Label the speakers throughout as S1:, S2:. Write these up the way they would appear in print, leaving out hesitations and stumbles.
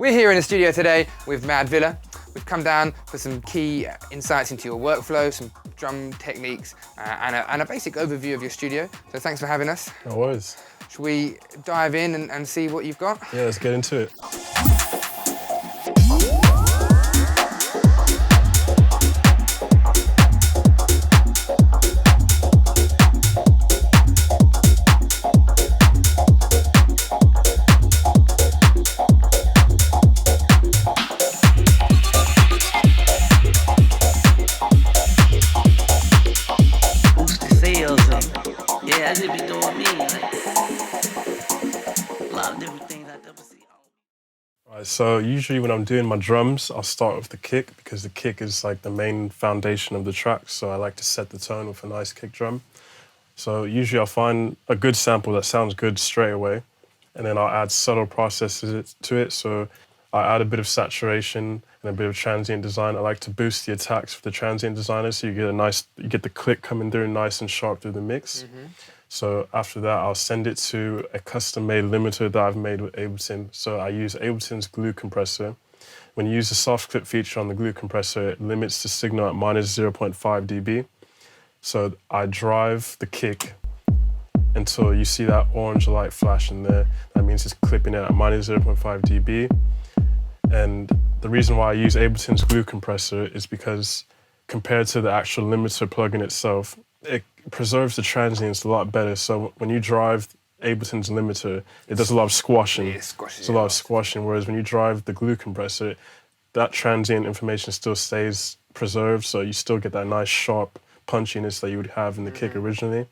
S1: We're here in the studio today with MADVILLA. We've come down for some key insights into your workflow, some drum techniques, and a basic overview of your studio. So thanks for having us.
S2: No worries.
S1: Should we dive in and see what you've got?
S2: Yeah, let's get into it. So usually when I'm doing my drums, I'll start with the kick because the kick is like the main foundation of the track. So I like to set the tone with a nice kick drum. So usually I'll find a good sample that sounds good straight away, and then I'll add subtle processes to it. So I add a bit of saturation and a bit of transient design. I like to boost the attacks with the transient designer, so you get the click coming through nice and sharp through the mix. Mm-hmm. So after that, I'll send it to a custom-made limiter that I've made with Ableton. So I use Ableton's glue compressor. When you use the soft clip feature on the glue compressor, it limits the signal at minus 0.5 dB. So I drive the kick until you see that orange light flash in there. That means it's clipping it at minus 0.5 dB. And the reason why I use Ableton's glue compressor is because compared to the actual limiter plugin itself, it preserves the transients a lot better. So when you drive Ableton's limiter, it does a lot of squashing. It's a lot of squashing, whereas when you drive the glue compressor, that transient information still stays preserved, so you still get that nice sharp punchiness that you would have in the kick originally.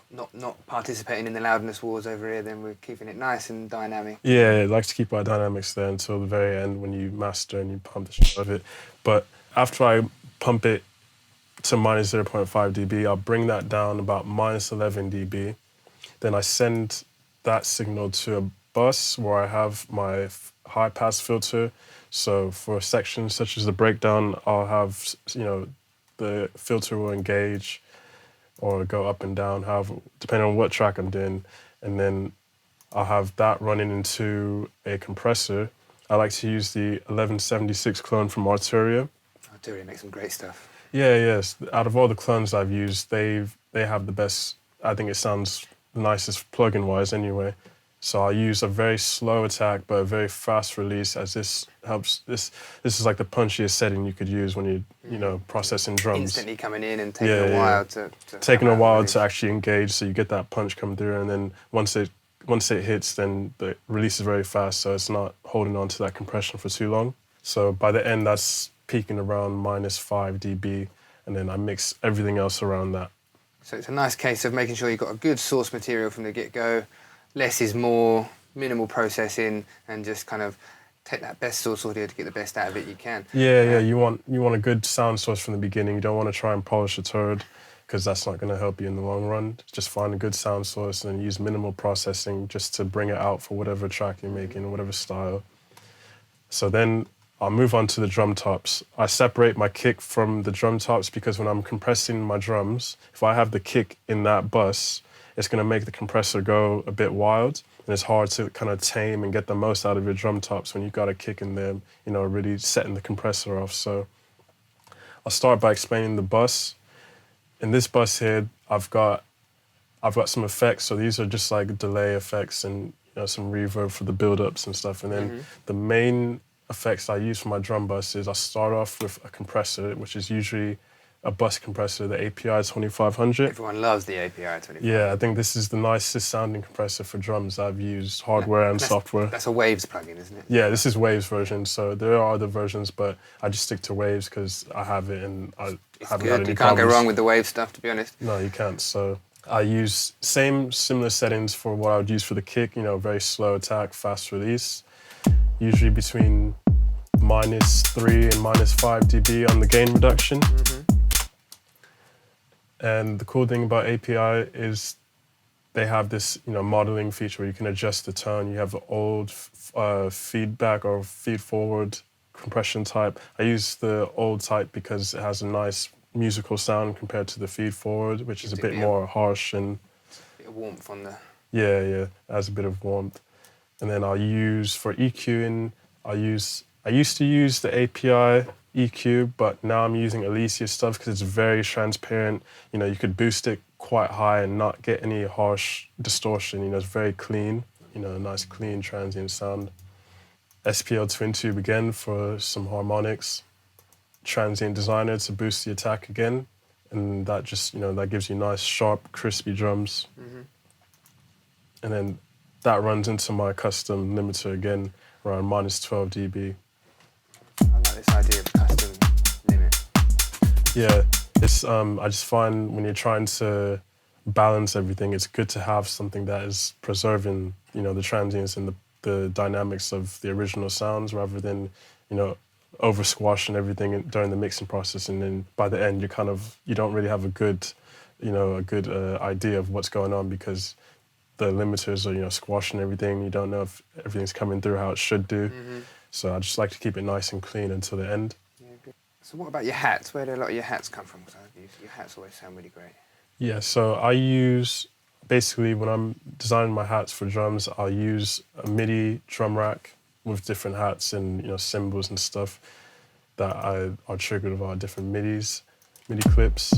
S1: Not participating in the loudness wars over here, then we're keeping it nice and dynamic.
S2: Yeah, it likes to keep our dynamics there until the very end when you master and you pump the shit out of it. But after I pump it to minus 0.5 dB, I'll bring that down about minus 11 dB. Then I send that signal to a bus where I have my high pass filter. So for sections such as the breakdown, I'll have, the filter will engage or go up and down, however, depending on what track I'm doing. And then I'll have that running into a compressor. I like to use the 1176 clone from Arturia.
S1: Arturia makes some great stuff.
S2: Yeah, yes. Out of all the clones I've used, they have the best. I think it sounds the nicest plugin-wise anyway. So I use a very slow attack but a very fast release, as this helps. This is like the punchiest setting you could use when you're processing drums.
S1: Instantly coming in and taking a while to
S2: taking a while to actually engage, so you get that punch come through, and then once it hits, then the release is very fast, so it's not holding on to that compression for too long. So by the end, that's peaking around minus 5 dB, and then I mix everything else around that.
S1: So it's a nice case of making sure you've got a good source material from the get-go. Less is more, minimal processing, and just kind of take that best source audio to get the best out of it you can.
S2: Yeah, you want a good sound source from the beginning. You don't want to try and polish a turd, because that's not going to help you in the long run. Just find a good sound source and use minimal processing just to bring it out for whatever track you're making, whatever style. So then I'll move on to the drum tops. I separate my kick from the drum tops because when I'm compressing my drums, if I have the kick in that bus, it's going to make the compressor go a bit wild, and it's hard to kind of tame and get the most out of your drum tops when you've got a kick in there, really setting the compressor off. So I'll start by explaining the bus. In this bus here, I've got some effects. So these are just like delay effects and some reverb for the build-ups and stuff. And then the main effects I use for my drum bus is I start off with a compressor, which is usually a bus compressor, the API 2500.
S1: Everyone loves the API 2500.
S2: Yeah, I think this is the nicest sounding compressor for drums I've used, hardware and software.
S1: That's a Waves plugin, isn't it?
S2: Yeah, this is Waves version. So there are other versions, but I just stick to Waves because I have it and I haven't had any
S1: You can't
S2: problems.
S1: go wrong with the Waves stuff, to be honest.
S2: No, you can't. So I use similar settings for what I would use for the kick, very slow attack, fast release, usually between minus 3 and minus 5 dB on the gain reduction. And the cool thing about API is they have this, modeling feature where you can adjust the tone. You have the old feedback or feed forward compression type. I use the old type because it has a nice musical sound compared to the feed forward, which is a bit more harsh and
S1: a bit of warmth on the.
S2: Yeah, it has a bit of warmth. And then I'll use for EQing, I used to use the API EQ, but now I'm using Alicia stuff because it's very transparent. You know, you could boost it quite high and not get any harsh distortion. You know, it's very clean. You know, a nice clean transient sound. SPL twin tube again for some harmonics. Transient designer to boost the attack again, and that just, you know, that gives you nice sharp crispy drums. And then that runs into my custom limiter again around -12 dB.
S1: I like this idea of custom limit.
S2: Yeah, it's I just find when you're trying to balance everything, it's good to have something that is preserving, you know, the transients and the dynamics of the original sounds rather than, you know, over squashing everything during the mixing process, and then by the end you don't really have a good, you know, idea of what's going on because the limiters are, you know, squashing everything. You don't know if everything's coming through how it should do. So I just like to keep it nice and clean until the end.
S1: Yeah, good. So what about your hats? Where do a lot of your hats come from? Because your hats always sound really great.
S2: Yeah, so I use, basically when I'm designing my hats for drums, I'll use a MIDI drum rack with different hats and, you know, cymbals and stuff that are triggered via different MIDI clips.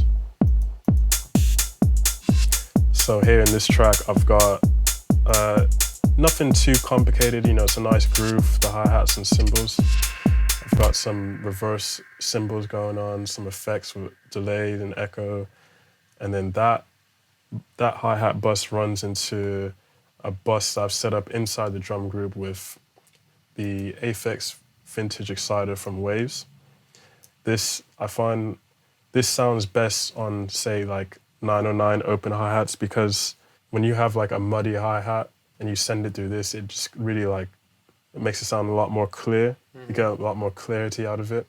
S2: So here in this track, I've got nothing too complicated, you know, it's a nice groove, the hi-hats and cymbals. I've got some reverse cymbals going on, some effects with delay and echo, and then that hi-hat bus runs into a bus that I've set up inside the drum group with the Aphex vintage exciter from Waves. I find this sounds best on, say, like 909 open hi-hats, because when you have like a muddy hi-hat and you send it through this, it just really like, it makes it sound a lot more clear. You get a lot more clarity out of it,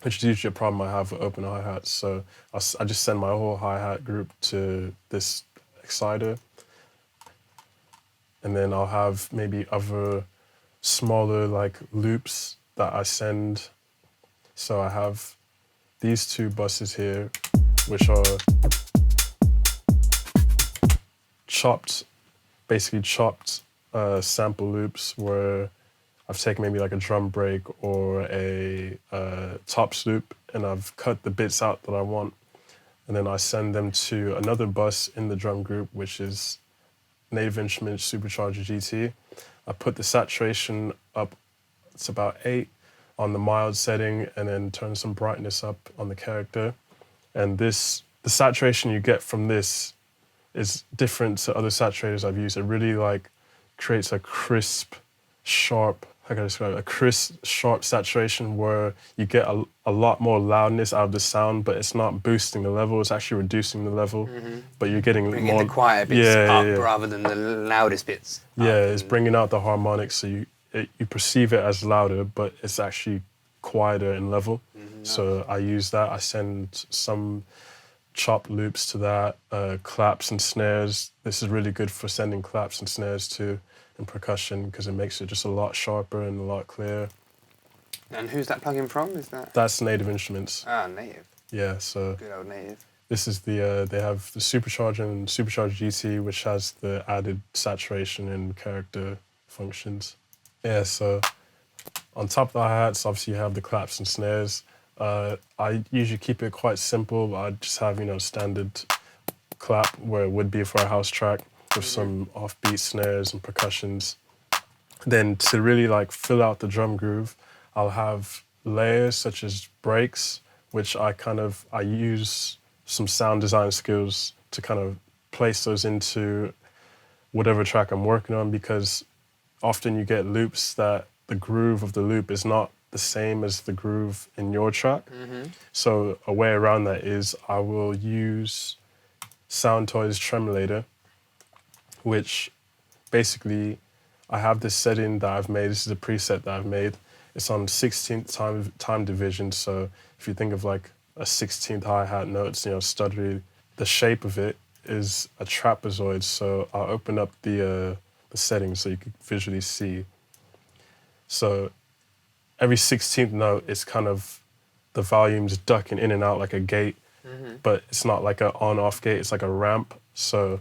S2: which is usually a problem I have with open hi-hats. So I just send my whole hi-hat group to this exciter. And then I'll have maybe other smaller like loops that I send. So I have these two buses here, which are basically chopped sample loops where I've taken maybe like a drum break or a tops loop, and I've cut the bits out that I want. And then I send them to another bus in the drum group, which is Native Instruments Supercharger GT. I put the saturation up, it's about 8 on the mild setting, and then turn some brightness up on the character. And the saturation you get from this is different to other saturators I've used. It really like creates a crisp, sharp, how can I describe it? A crisp, sharp saturation where you get a lot more loudness out of the sound, but it's not boosting the level, it's actually reducing the level. But you're getting
S1: Bringing
S2: more
S1: the quieter bits up rather than the loudest bits.
S2: Yeah, it's bringing out the harmonics, so you perceive it as louder, but it's actually quieter in level. So I use that. I send some chopped loops to that, claps and snares. This is really good for sending claps and snares too in percussion, because it makes it just a lot sharper and a lot clearer.
S1: And who's that plugin from?
S2: That's Native Instruments.
S1: Ah, Native.
S2: Yeah, so
S1: good old Native.
S2: This is they have the Supercharger and Supercharger GT, which has the added saturation and character functions. Yeah, so on top of the hi-hats, obviously you have the claps and snares. I usually keep it quite simple. I just have, you know, standard clap where it would be for a house track with some offbeat snares and percussions. Then to really like fill out the drum groove, I'll have layers such as breaks, which I use some sound design skills to kind of place those into whatever track I'm working on, because often you get loops that the groove of the loop is not the same as the groove in your track. So a way around that is I will use Soundtoys Tremolator, which basically I have this setting that I've made. This is a preset that I've made. It's on 16th time division. So if you think of like a 16th hi-hat note, it's, you know, stuttery. The shape of it is a trapezoid. So I'll open up the settings so you can visually see. So every 16th note is kind of, the volume's ducking in and out like a gate, but it's not like an on-off gate, it's like a ramp. So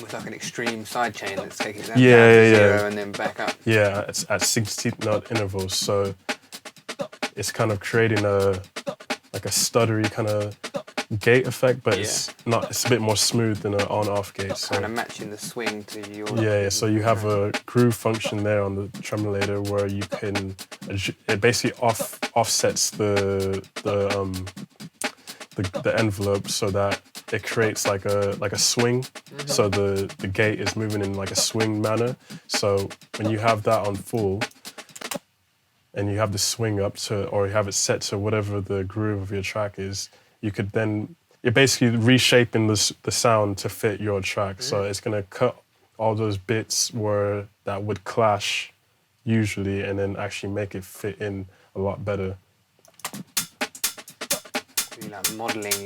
S1: It's like an extreme side chain that's taking it down,
S2: Yeah,
S1: down to
S2: yeah,
S1: zero
S2: yeah.
S1: and then back up.
S2: Yeah, it's at 16-note intervals, so it's kind of creating like a stuttery kind of gate effect, but it's not. It's a bit more smooth than an on-off gate. So
S1: Kind of matching the swing to your.
S2: yeah. So you have a groove function there on the tremolator where you can. It basically offsets the envelope so that it creates like a swing. So the gate is moving in like a swing manner. So when you have that on full, and you have the swing up to, or you have it set to whatever the groove of your track is, you could then, you're basically reshaping the sound to fit your track. So it's gonna cut all those bits where that would clash usually, and then actually make it fit in a lot better.
S1: Really like modelling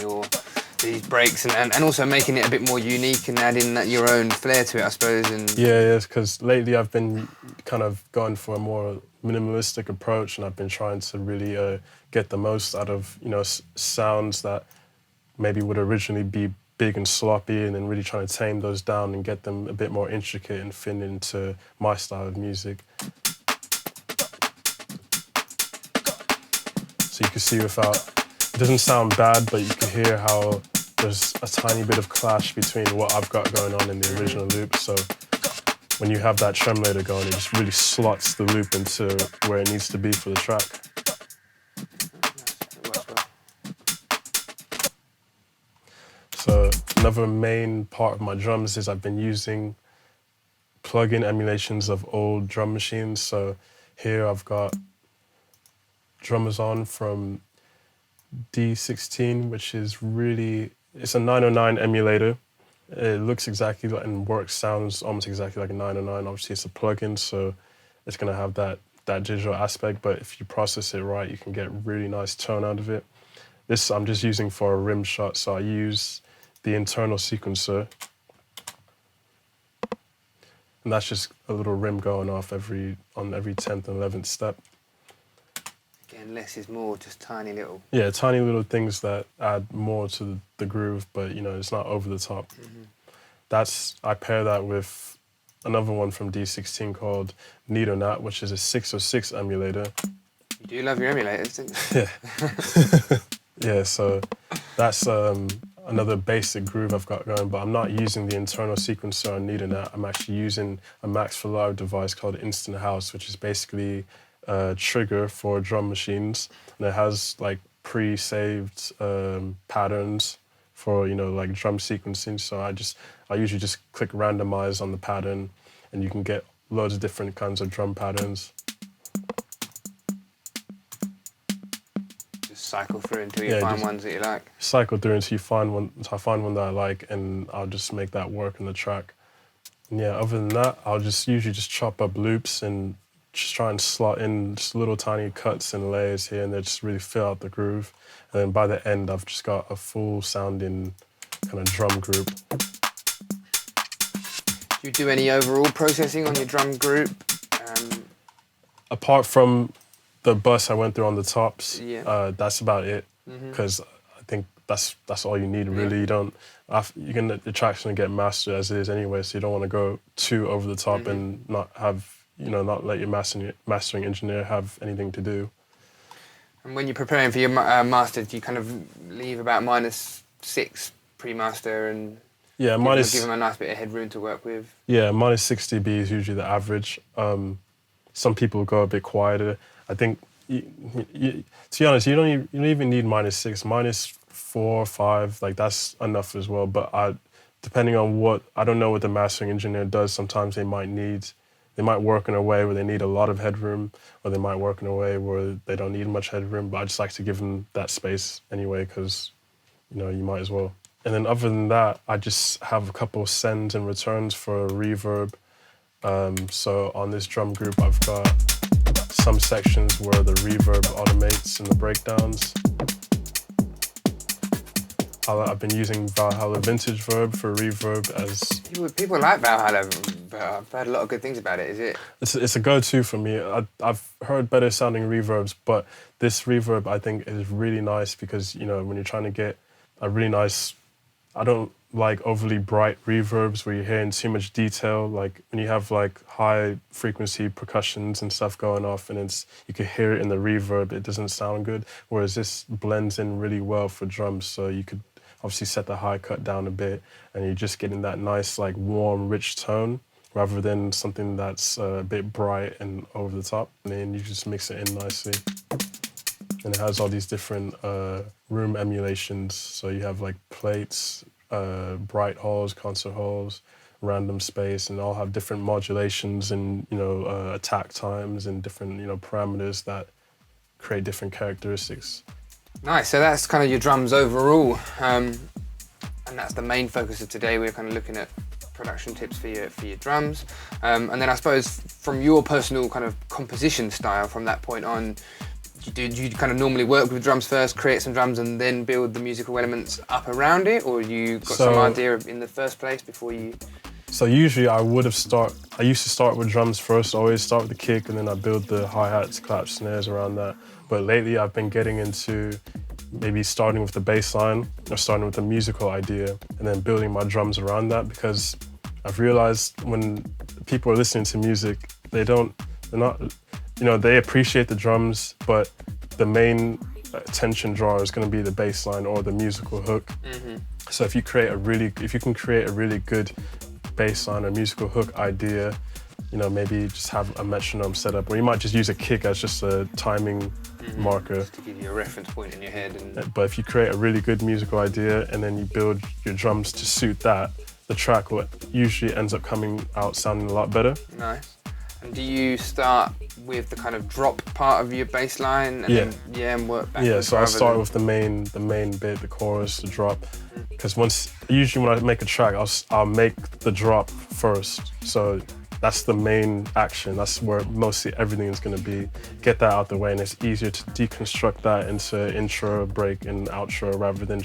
S1: these breaks and also making it a bit more unique and adding your own flair to it, I suppose. And
S2: yeah, because lately I've been kind of going for a more minimalistic approach, and I've been trying to really get the most out of sounds that maybe would originally be big and sloppy, and then really trying to tame those down and get them a bit more intricate and fit into my style of music. So you can see without, it doesn't sound bad, but you can hear how there's a tiny bit of clash between what I've got going on in the original loop. So when you have that tremolator going, it just really slots the loop into where it needs to be for the track. So another main part of my drums is I've been using plug-in emulations of old drum machines. So here I've got drummers on from D16, which is really, it's a 909 emulator. It looks exactly like and works, sounds almost exactly like a 909. Obviously it's a plugin, so it's gonna have that digital aspect, but if you process it right, you can get really nice tone out of it. This I'm just using for a rim shot, so I use the internal sequencer. And that's just a little rim going off on every 10th and 11th step.
S1: Again, less is more, just tiny little.
S2: Yeah, tiny little things that add more to the groove, but it's not over the top. I pair that with another one from D16 called Nat, which is a 606 emulator.
S1: You do love your emulators, don't you?
S2: Yeah. Yeah, so that's another basic groove I've got going, but I'm not using the internal sequencer on Nat. I'm actually using a Max for Live device called Instant House, which is basically a trigger for drum machines, and it has like pre-saved patterns for like drum sequencing. So I usually just click randomize on the pattern, and you can get loads of different kinds of drum patterns.
S1: Just cycle through until you find ones that you like.
S2: Cycle through until you find one. Until I find one that I like, and I'll just make that work in the track. And yeah, other than that, I'll usually just chop up loops and just try and slot in just little tiny cuts and layers here and there, just really fill out the groove. And then by the end, I've just got a full sounding kind of drum group.
S1: Do you do any overall processing on your drum group?
S2: Apart from the bus I went through on the tops, that's about it. Because I think that's all you need, really. You don't, the track's gonna get mastered as it is anyway, so you don't want to go too over the top and not have, not let your mastering engineer have anything to do.
S1: And when you're preparing for your master, do you kind of leave about -6 pre-master and give them a nice bit of headroom to work with?
S2: Yeah, -6 dB is usually the average. Some people go a bit quieter. I think, to be honest, you don't even need -6, -4 or 5, like that's enough as well. But depending on I don't know what the mastering engineer does. Sometimes they might work in a way where they need a lot of headroom, or they might work in a way where they don't need much headroom, but I just like to give them that space anyway, because, you might as well. And then other than that, I just have a couple of sends and returns for reverb. So on this drum group, I've got some sections where the reverb automates in the breakdowns. I've been using Valhalla Vintage Verb for reverb as...
S1: People like Valhalla, but I've heard a lot of good things about it. Is it?
S2: It's a go-to for me. I've heard better sounding reverbs, but this reverb I think is really nice because, when you're trying to get a really nice... I don't like overly bright reverbs where you're hearing too much detail. Like when you have like high frequency percussions and stuff going off and you can hear it in the reverb, it doesn't sound good. Whereas this blends in really well for drums. So you could obviously set the high cut down a bit and you're just getting that nice like warm, rich tone rather than something that's a bit bright and over the top. And then you just mix it in nicely. And it has all these different room emulations. So you have like plates, bright halls, concert halls, random space, and all have different modulations and attack times and different parameters that create different characteristics.
S1: Nice. So that's kind of your drums overall, and that's the main focus of today. We're kind of looking at production tips for your drums, and then I suppose from your personal kind of composition style from that point on. Do you kind of normally work with drums first, create some drums, and then build the musical elements up around it, or you got some idea in the first place before you?
S2: So usually I used to start with drums first, always start with the kick, and then I build the hi-hats, claps, snares around that. But lately I've been getting into maybe starting with the bass line or starting with a musical idea, and then building my drums around that, because I've realized when people are listening to music, they're not. They appreciate the drums, but the main attention drawer is going to be the bass line or the musical hook. Mm-hmm. So if you can create a really good bass line or musical hook idea, maybe just have a metronome set up, or you might just use a kick as just a timing marker.
S1: Just to give you a reference point in your head.
S2: But if you create a really good musical idea and then you build your drums to suit that, the track usually ends up coming out sounding a lot better.
S1: Nice. And do you start with the kind of drop part of your bass line and then work backwards?
S2: Yeah, so I start with the main bit, the chorus, the drop. Because usually when I make a track, I'll make the drop first. So that's the main action. That's where mostly everything is going to be. Get that out the way, and it's easier to deconstruct that into intro, break, and outro rather than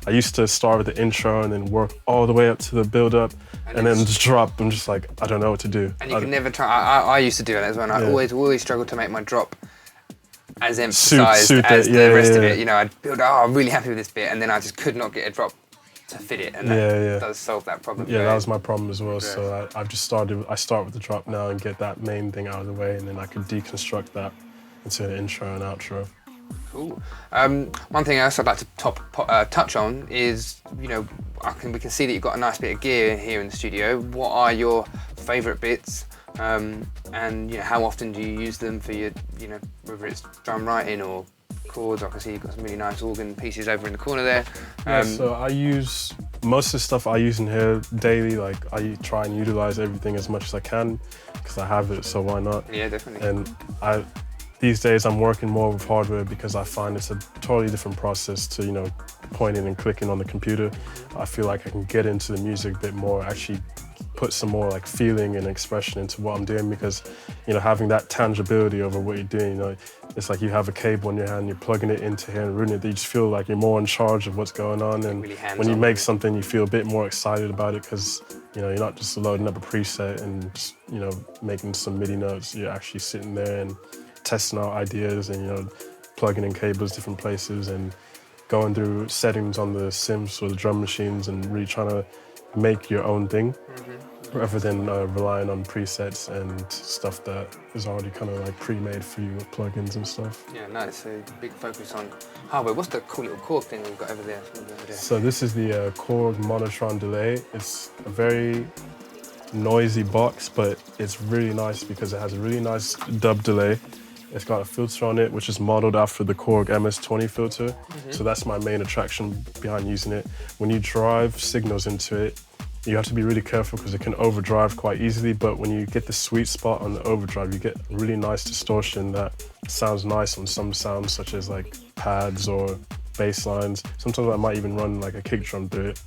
S2: I used to start with the intro and then work all the way up to the build-up and then just drop. I'm just like, I don't know what to do.
S1: And you can never try. I used to do that as well. I always struggled to make my drop as emphasized as the rest of it. I'd build, I'm really happy with this bit, and then I just could not get a drop to fit it, and that does solve that problem.
S2: Yeah, that was my problem as well. So I start with the drop now and get that main thing out of the way, and then I can deconstruct that into an intro and outro.
S1: Cool. One thing else I'd like to touch on is, we can see that you've got a nice bit of gear here in the studio. What are your favourite bits, and how often do you use them for your, whether it's drum writing or chords? I can see you've got some really nice organ pieces over in the corner there.
S2: So I use most of the stuff I use in here daily. Like I try and utilize everything as much as I can because I have it, so why not?
S1: Yeah, definitely.
S2: And these days I'm working more with hardware because I find it's a totally different process to pointing and clicking on the computer. I feel like I can get into the music a bit more, actually put some more like feeling and expression into what I'm doing, because having that tangibility over what you're doing, it's like you have a cable in your hand, you're plugging it into here and rooting it, you just feel like you're more in charge of what's going on. And
S1: really
S2: when you make something, you feel a bit more excited about it because you're not just loading up a preset and just, making some MIDI notes. You're actually sitting there and testing out ideas and plugging in cables different places and going through settings on the Sims or the drum machines and really trying to make your own thing, rather than relying on presets and stuff that is already kind of like pre-made for you with plugins and stuff.
S1: Yeah, nice. So big focus on hardware. What's the cool little Korg thing we've got over there?
S2: So this is the Korg Monotron delay. It's a very noisy box, but it's really nice because it has a really nice dub delay. It's got a filter on it, which is modeled after the Korg MS-20 filter. So that's my main attraction behind using it. When you drive signals into it, you have to be really careful because it can overdrive quite easily, but when you get the sweet spot on the overdrive, you get really nice distortion that sounds nice on some sounds, such as like pads or bass lines. Sometimes I might even run like a kick drum through it,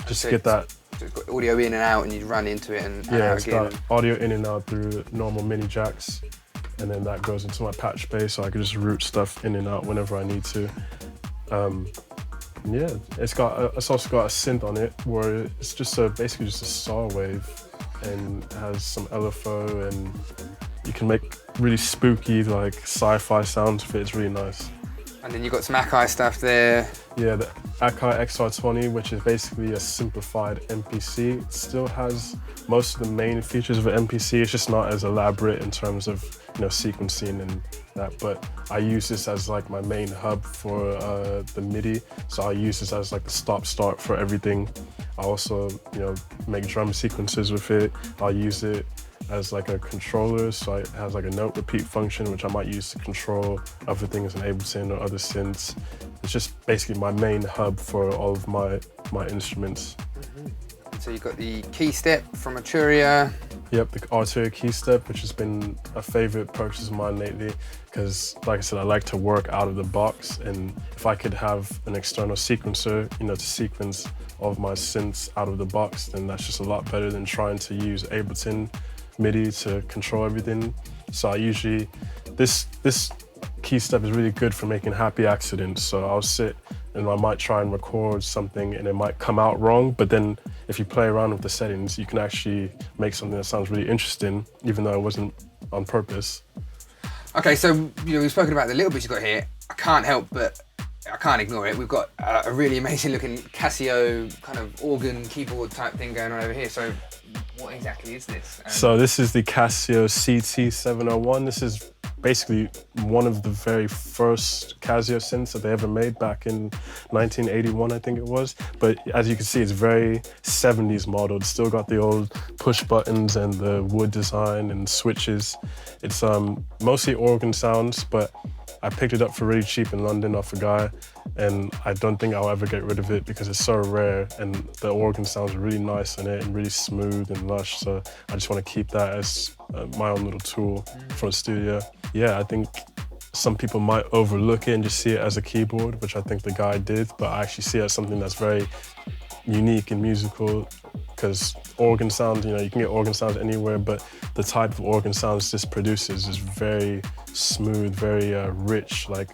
S2: just to get that.
S1: So it's got audio in and out, and you run into it and
S2: yeah,
S1: out
S2: it's
S1: again.
S2: got audio in and out through normal mini jacks, and then that goes into my patch bass, so I can just route stuff in and out whenever I need to. Yeah, it's also got a synth on it where it's just basically just a saw wave, and it has some LFO, and you can make really spooky like sci-fi sounds with it. It's really nice.
S1: And then you've got some Akai stuff there.
S2: Yeah, Akai XR20, which is basically a simplified MPC. It still has most of the main features of an MPC. It's just not as elaborate in terms of sequencing and that. But I use this as like my main hub for the MIDI. So I use this as like the stop-start for everything. I also make drum sequences with it. I'll use it as like a controller, so it has like a note repeat function, which I might use to control other things in Ableton or other synths. It's just basically my main hub for all of my instruments.
S1: So you've got the key step from Arturia.
S2: Yep, the Arturia key step, which has been a favorite purchase of mine lately, because like I said, I like to work out of the box, and if I could have an external sequencer, to sequence all of my synths out of the box, then that's just a lot better than trying to use Ableton MIDI to control everything. So I usually, this key step is really good for making happy accidents. So I'll sit and I might try and record something and it might come out wrong, but then if you play around with the settings, you can actually make something that sounds really interesting, even though it wasn't on purpose.
S1: Okay, so we've spoken about the little bits you've got here. I can't help but I can't ignore it. We've got a really amazing looking Casio kind of organ keyboard type thing going on over here. So what exactly is this?
S2: So this is the Casio Cc 701. This is basically one of the very first Casio synths that they ever made back in 1981, I think it was. But as you can see, it's very 70s modeled. It's still got the old push buttons and the wood design and switches. It's mostly organ sounds, but I picked it up for really cheap in London off a guy, and I don't think I'll ever get rid of it because it's so rare and the organ sounds really nice in it and really smooth and lush. So I just want to keep that as my own little tool for the studio. Yeah, I think some people might overlook it and just see it as a keyboard, which I think the guy did, but I actually see it as something that's very unique and musical, because organ sounds, you can get organ sounds anywhere, but the type of organ sounds this produces is very smooth, very rich. Like,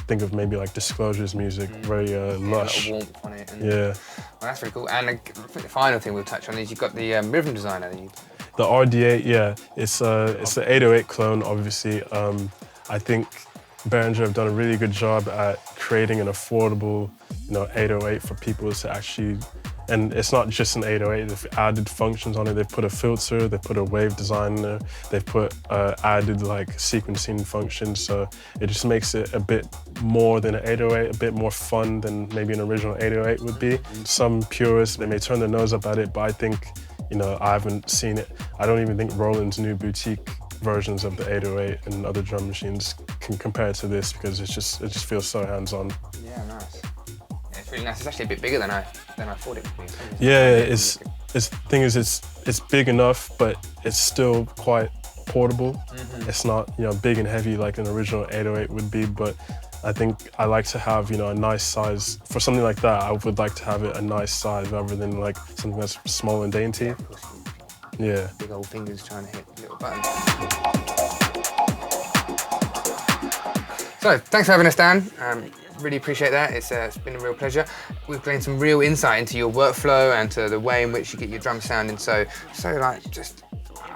S2: think of maybe like Disclosure's music, very lush.
S1: A lot of warmth on it. And,
S2: yeah.
S1: Well, that's really cool. And I think the final thing we'll touch on is you've got the rhythm designer.
S2: The RD8, yeah, it's an 808 clone, obviously. I think Behringer have done a really good job at creating an affordable, 808 for people to actually, and it's not just an 808, they've added functions on it. They've put a filter, they've put a wave design in there, they've put added like sequencing functions, so it just makes it a bit more than an 808, a bit more fun than maybe an original 808 would be. Some purists, they may turn their nose up at it, but I think, I haven't seen it. I don't even think Roland's new boutique versions of the 808 and other drum machines can compare to this, because it just feels so hands-on.
S1: Yeah, nice. Yeah, it's really nice. It's actually a bit bigger than I thought it would be.
S2: Yeah, thing is it's big enough, but it's still quite portable. It's not big and heavy like an original 808 would be, but I think I like to have a nice size for something like that. I would like to have it a nice size rather than like something that's small and dainty.
S1: Yeah, of course.
S2: Yeah.
S1: Big old fingers trying to hit little buttons. So, thanks for having us, Dan. Really appreciate that. It's been a real pleasure. We've gained some real insight into your workflow and to the way in which you get your drums sounding. So like just,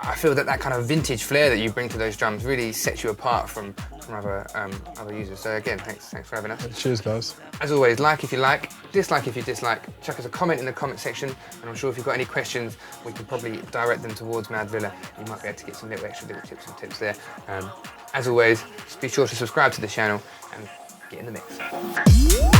S1: I feel that kind of vintage flair that you bring to those drums really sets you apart from other users. So again, thanks for having us.
S2: Cheers, guys.
S1: As always, like if you like, dislike if you dislike. Chuck us a comment in the comment section, and I'm sure if you've got any questions, we can probably direct them towards MADVILLA. You might be able to get some extra little tips and tips there. As always, just be sure to subscribe to the channel and get in the mix.